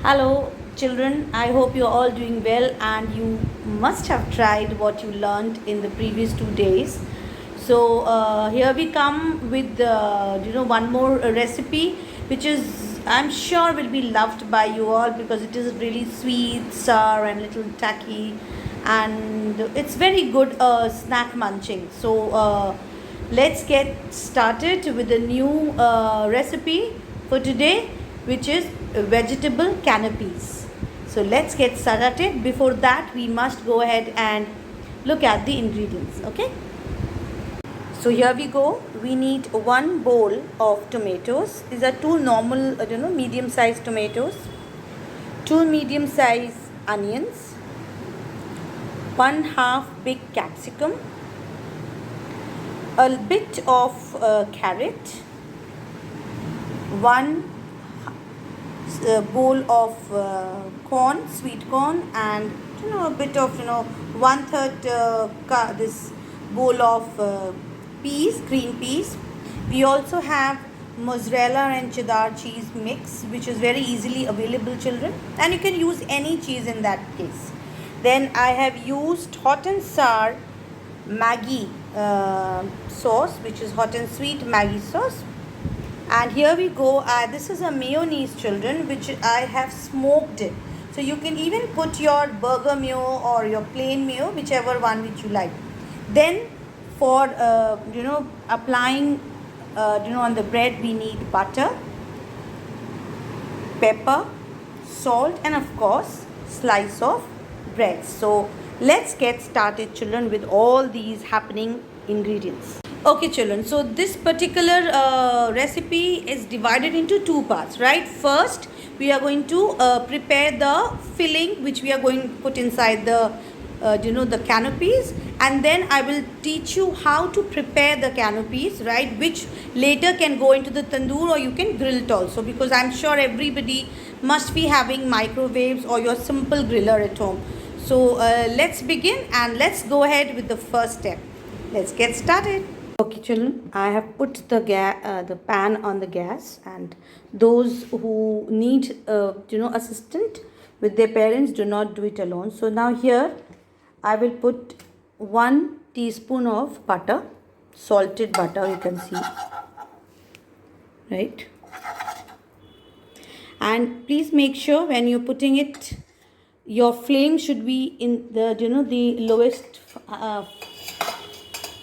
Hello, children. I hope you're all doing well and you must have tried what you learned in the previous 2 days. So here we come with one more recipe, which is I'm sure will be loved by you all because it is really sweet, sour, and little tacky, and it's very good snack munching. So let's get started with the new recipe for today, which is vegetable canopies. So let's get started. Before that, we must go ahead and look at the ingredients. Okay. So here we go. We need one bowl of tomatoes. These are two normal, medium-sized tomatoes. Two medium-sized onions. 1/2 big capsicum. A bit of carrot. One bowl of corn, sweet corn, and a bit of 1/3 this bowl of peas, green peas. We also have mozzarella and cheddar cheese mix, which is very easily available, children, and you can use any cheese in that case. Then I have used hot and sour Maggi sauce, which is hot and sweet Maggi sauce. And here we go. This is a mayonnaise, children, which I have smoked it. So you can even put your burger mayo or your plain mayo, whichever one which you like. Then for applying on the bread, we need butter, pepper, salt, and of course slice of bread. So let's get started, children, with all these happening ingredients. Okay, children, so this particular recipe is divided into two parts, right? First, we are going to prepare the filling, which we are going to put inside the the canopies, and then I will teach you how to prepare the canopies, right, which later can go into the tandoor or you can grill it also, because I'm sure everybody must be having microwaves or your simple griller at home. So let's begin and let's go ahead with the first step. Let's get started. Okay, children, I have put the pan on the gas, and those who need assistant with their parents, do not do it alone. So now here I will put 1 teaspoon of butter, salted butter, you can see, right? And please make sure when you're putting it, your flame should be in the the lowest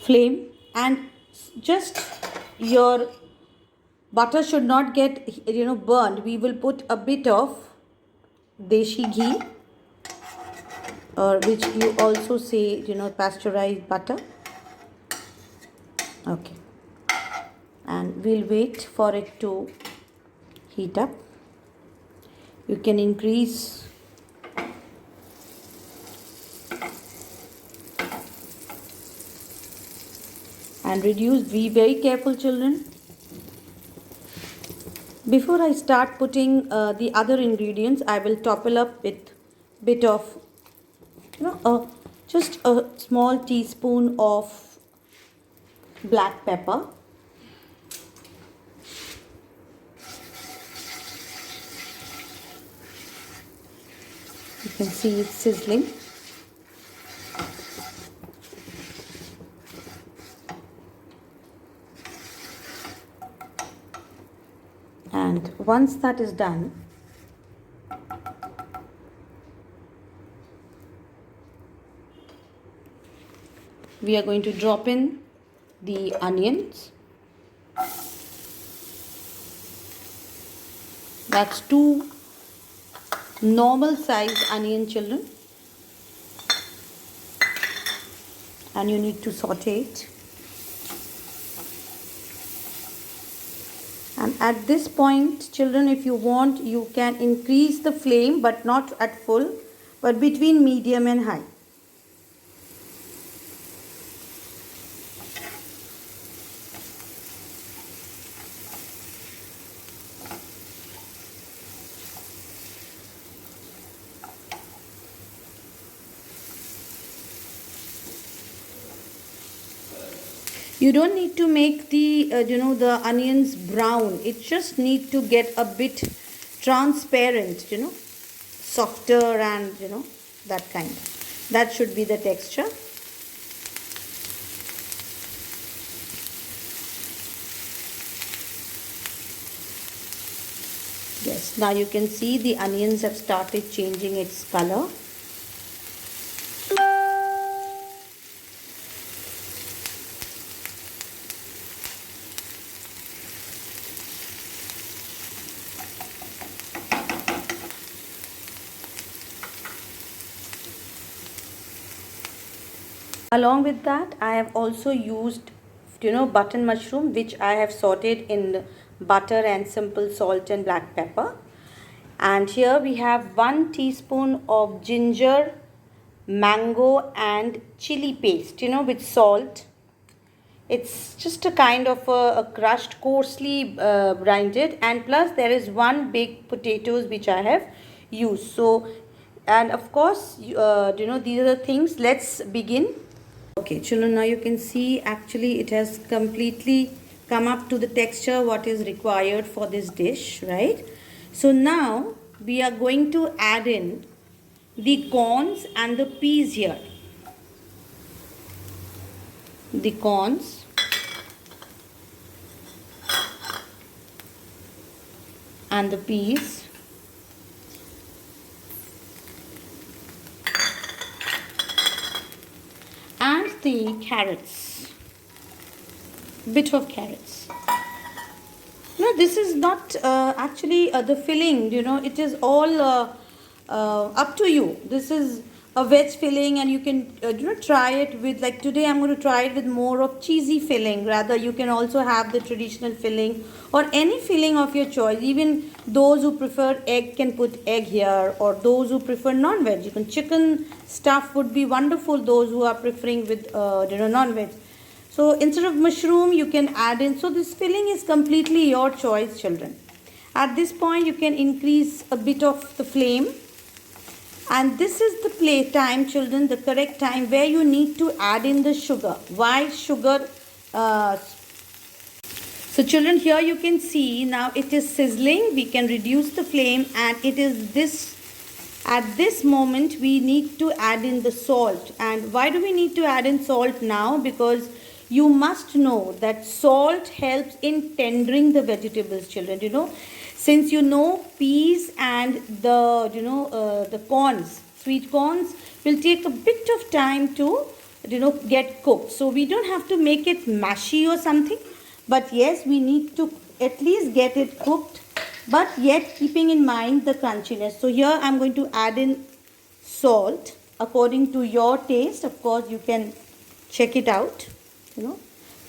flame, and just your butter should not get burned. We will put a bit of deshi ghee, or which you also say pasteurized butter. Okay, and we'll wait for it to heat up. You can increase and reduce. Be very careful, children. Before I start putting the other ingredients, I will topple up with bit of just a small teaspoon of black pepper. You can see it sizzling. And once that is done, we are going to drop in the onions. That's 2 normal size onion, children, and you need to saute it. And at this point, children, if you want, you can increase the flame, but not at full, but between medium and high. You don't need to make the the onions brown. It just need to get a bit transparent, softer and that kind. That should be the texture. Yes, now you can see the onions have started changing its color. Along with that, I have also used button mushroom, which I have sauteed in butter and simple salt and black pepper. And here we have 1 teaspoon of ginger, mango and chili paste, with salt. It's just a kind of a crushed, coarsely grinded, and plus there is 1 big potatoes which I have used. So, and of course, these are the things. Let's begin. Okay, children, now you can see actually it has completely come up to the texture what is required for this dish, right? So now we are going to add in the corns and the peas here. The corns and the peas. And the carrots, bit of carrots. No, this is not actually the filling, it is all up to you. This is a veg filling, and you can try it with, like today I'm going to try it with more of cheesy filling. Rather, you can also have the traditional filling or any filling of your choice. Even those who prefer egg can put egg here, or those who prefer non-veg, you can chicken stuff would be wonderful, those who are preferring with non-veg. So instead of mushroom you can add in. So this filling is completely your choice, children. At this point you can increase a bit of the flame, and this is the play time, children, the correct time where you need to add in the sugar. Why sugar? So children, here you can see now it is sizzling. We can reduce the flame, and it is this. At this moment we need to add in the salt. And why do we need to add in salt now? Because you must know that salt helps in tendering the vegetables, children. Since peas and the corns, sweet corns, will take a bit of time to get cooked. So we don't have to make it mashy or something, but yes, we need to at least get it cooked, but yet keeping in mind the crunchiness. So here I'm going to add in salt according to your taste. Of course, you can check it out.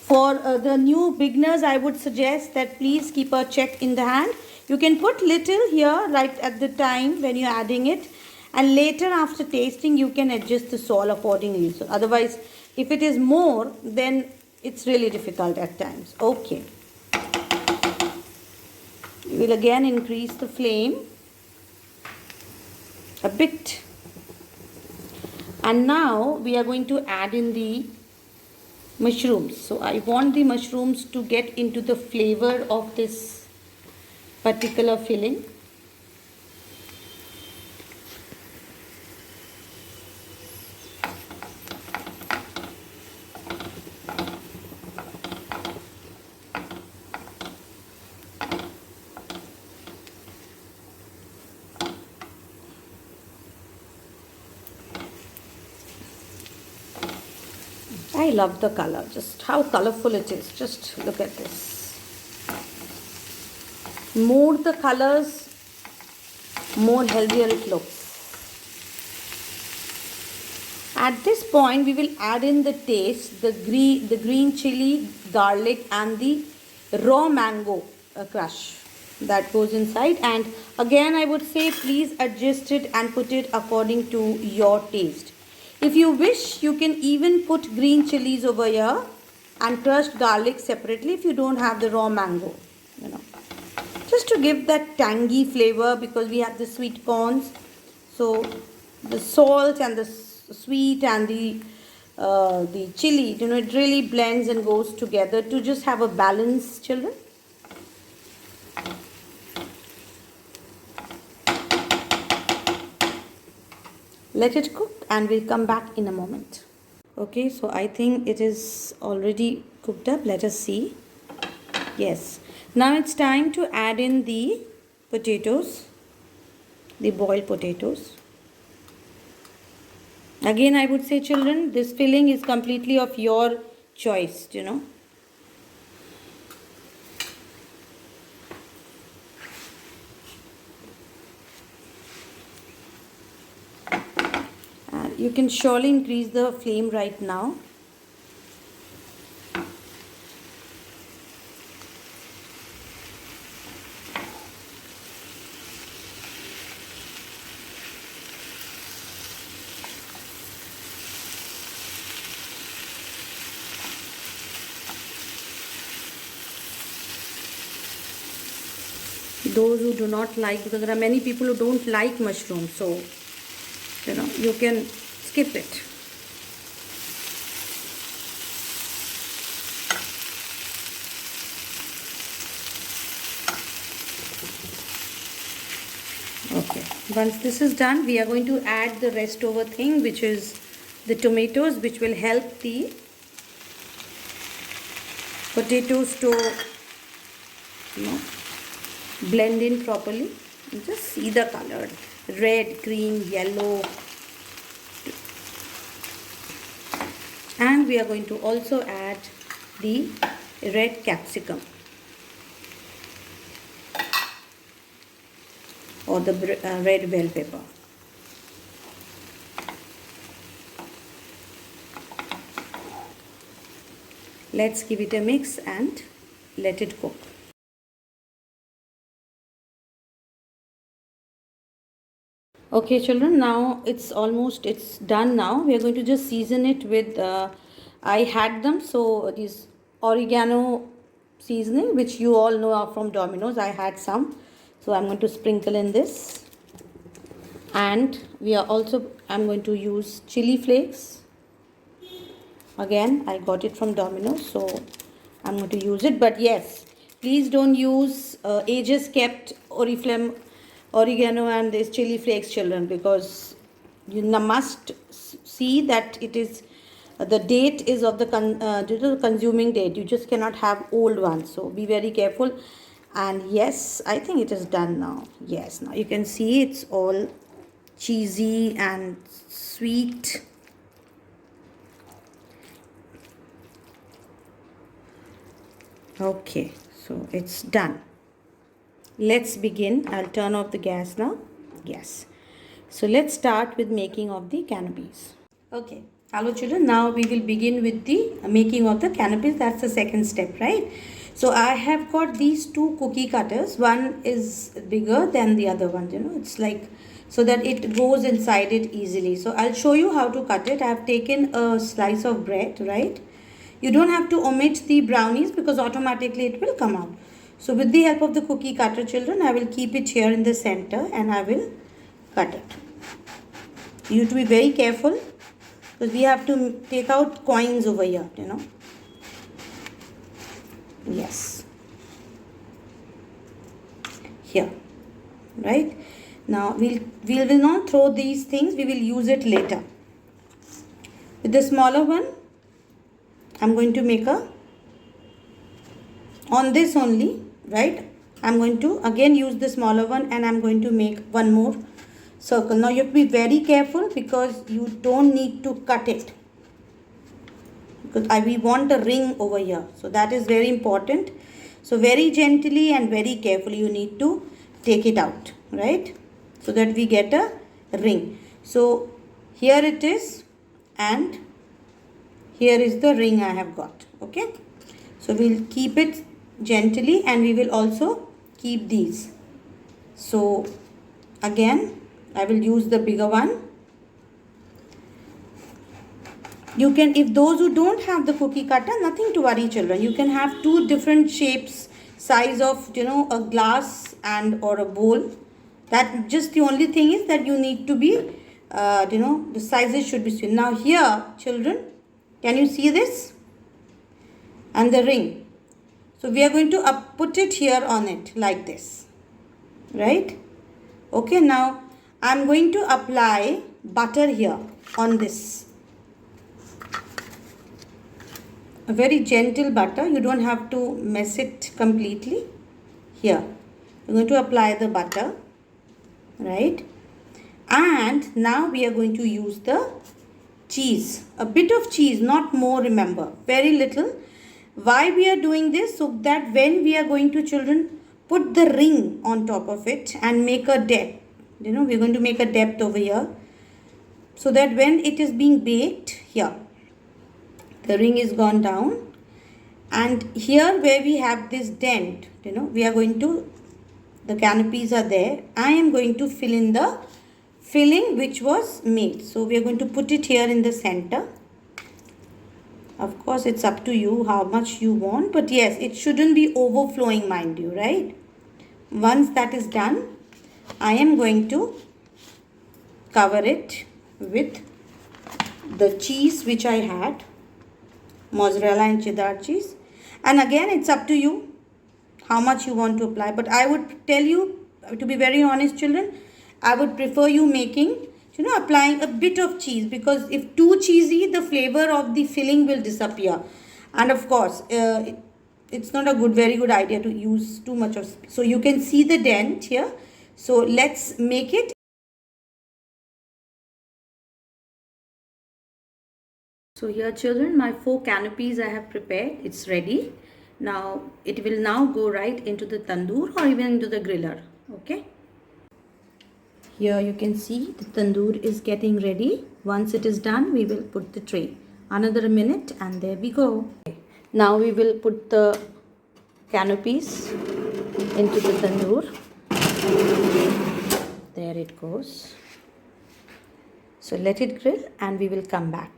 For the new beginners, I would suggest that please keep a check in the hand. You can put little here right at the time when you're adding it, and later after tasting you can adjust the salt accordingly. So otherwise, if it is more, then it's really difficult at times. Okay. We will again increase the flame a bit. And now we are going to add in the mushrooms. So I want the mushrooms to get into the flavor of this particular filling. I love the color, just how colorful it is. Just look at this. More the colors, more healthier it looks. At this point, we will add in the taste, the green chili, garlic, and the raw mango crush that goes inside. And again, I would say please adjust it and put it according to your taste. If you wish, you can even put green chilies over here and crushed garlic separately if you don't have the raw mango, just to give that tangy flavor, because we have the sweet corns. So the salt and the sweet and the chili, it really blends and goes together to just have a balance, children. Let it cook and we'll come back in a moment. Okay, so I think it is already cooked up. Let us see. Yes. Now it's time to add in the potatoes, the boiled potatoes. Again, I would say, children, this filling is completely of your choice, you know. You can surely increase the flame right now. Those who do not like, because there are many people who don't like mushrooms, so you know, you can skip it. Okay, once this is done, we are going to add the rest over thing, which is the tomatoes, which will help the potatoes to, you know, blend in properly. You just see the color, red, green, yellow. And we are going to also add the red capsicum or the red bell pepper. Let's give it a mix and let it cook. Okay, children, now it's done now. We are going to just season it with, I had them, so these oregano seasoning, which you all know are from Domino's. I had some, so I'm going to sprinkle in this. And I'm going to use chili flakes. Again, I got it from Domino's, so I'm going to use it. But yes, please don't use ages kept Oriflame oregano and this chili flakes, children, because you must see that it is the date is of the consuming date. You just cannot have old ones, so be very careful. And yes, I think it is done now. Yes, now you can see it's all cheesy and sweet. Okay, so it's done. Let's begin. I'll turn off the gas now. Yes. So let's start with making of the canopies. Okay. Hello children. Now we will begin with the making of the canopies. That's the second step, right? So I have got these two cookie cutters. One is bigger than the other one. You know, it's like so that it goes inside it easily. So I'll show you how to cut it. I have taken a slice of bread, right? You don't have to omit the brownies because automatically it will come out. So with the help of the cookie cutter, children, I will keep it here in the center and I will cut it. You have to be very careful because we have to take out coins over here, you know. Yes. Here. Right. Now we will not throw these things. We will use it later. With the smaller one, I'm going to make on this only, right? I'm going to again use the smaller one and I'm going to make one more circle. Now you have to be very careful because you don't need to cut it, because we want a ring over here, so that is very important. So very gently and very carefully you need to take it out, right, so that we get a ring. So here it is and here is the ring I have got. Okay, so we'll keep it gently and we will also keep these. So again I will use the bigger one. You can, if those who don't have the cookie cutter, nothing to worry children, you can have two different shapes, size of, you know, a glass and or a bowl. That just the only thing is that you need to be you know, the sizes should be same. Now here children, can you see this and the ring? So we are going to put it here on it like this, right? Okay, now I'm going to apply butter here on this. A very gentle butter. You don't have to mess it completely. Here, you're going to apply the butter, right? And now we are going to use the cheese. A bit of cheese, not more, remember. Very little. Why we are doing this? So that when we are going to, children, put the ring on top of it and make a depth. You know, we're going to make a depth over here. So that when it is being baked, here, the ring is gone down. And here where we have this dent, you know, we are going to, the canopies are there. I am going to fill in the filling which was made. So we are going to put it here in the center. Of course, it's up to you how much you want. But yes, it shouldn't be overflowing, mind you, right? Once that is done, I am going to cover it with the cheese which I had. Mozzarella and cheddar cheese. And again, it's up to you how much you want to apply. But I would tell you, to be very honest, children, I would prefer you making, you know, applying a bit of cheese, because if too cheesy, the flavor of the filling will disappear. And of course, it's not a very good idea to use too much of. So you can see the dent here. So let's make it. So here, children, my 4 canopies I have prepared. It's ready. Now it will now go right into the tandoor or even into the griller. Okay. Here you can see the tandoor is getting ready. Once it is done, we will put the tray. Another minute and there we go. Now we will put the canopies into the tandoor. There it goes. So let it grill and we will come back.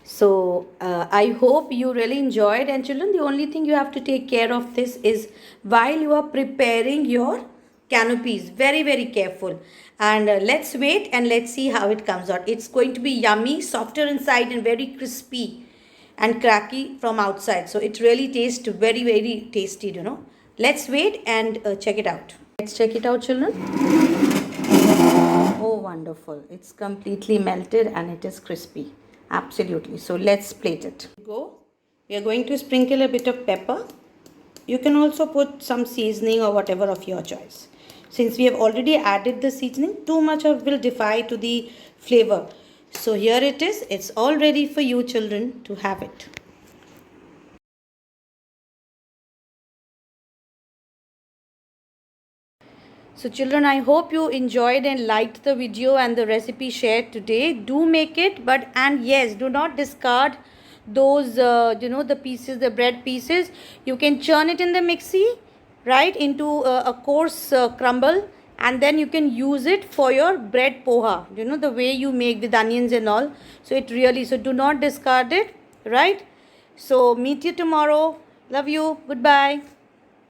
So I hope you really enjoyed. And children, the only thing you have to take care of this is while you are preparing your canopies, very, very careful. And let's wait and let's see how it comes out. It's going to be yummy, softer inside and very crispy and cracky from outside. So it really tastes very, very tasty, you know. Let's wait and check it out. Let's check it out, children. Oh, wonderful. It's completely melted and it is crispy. Absolutely. So let's plate it. We are going to sprinkle a bit of pepper. You can also put some seasoning or whatever of your choice. Since we have already added the seasoning, too much of will defy to the flavor. So here it is. It's all ready for you, children, to have it. So children, I hope you enjoyed and liked the video and the recipe shared today. Do make it, and yes, do not discard those, the pieces, the bread pieces. You can churn it in the mixie, right, into a coarse crumble, and then you can use it for your bread poha, the way you make with onions and all. So so do not discard it, right? So meet you tomorrow. Love you. Goodbye.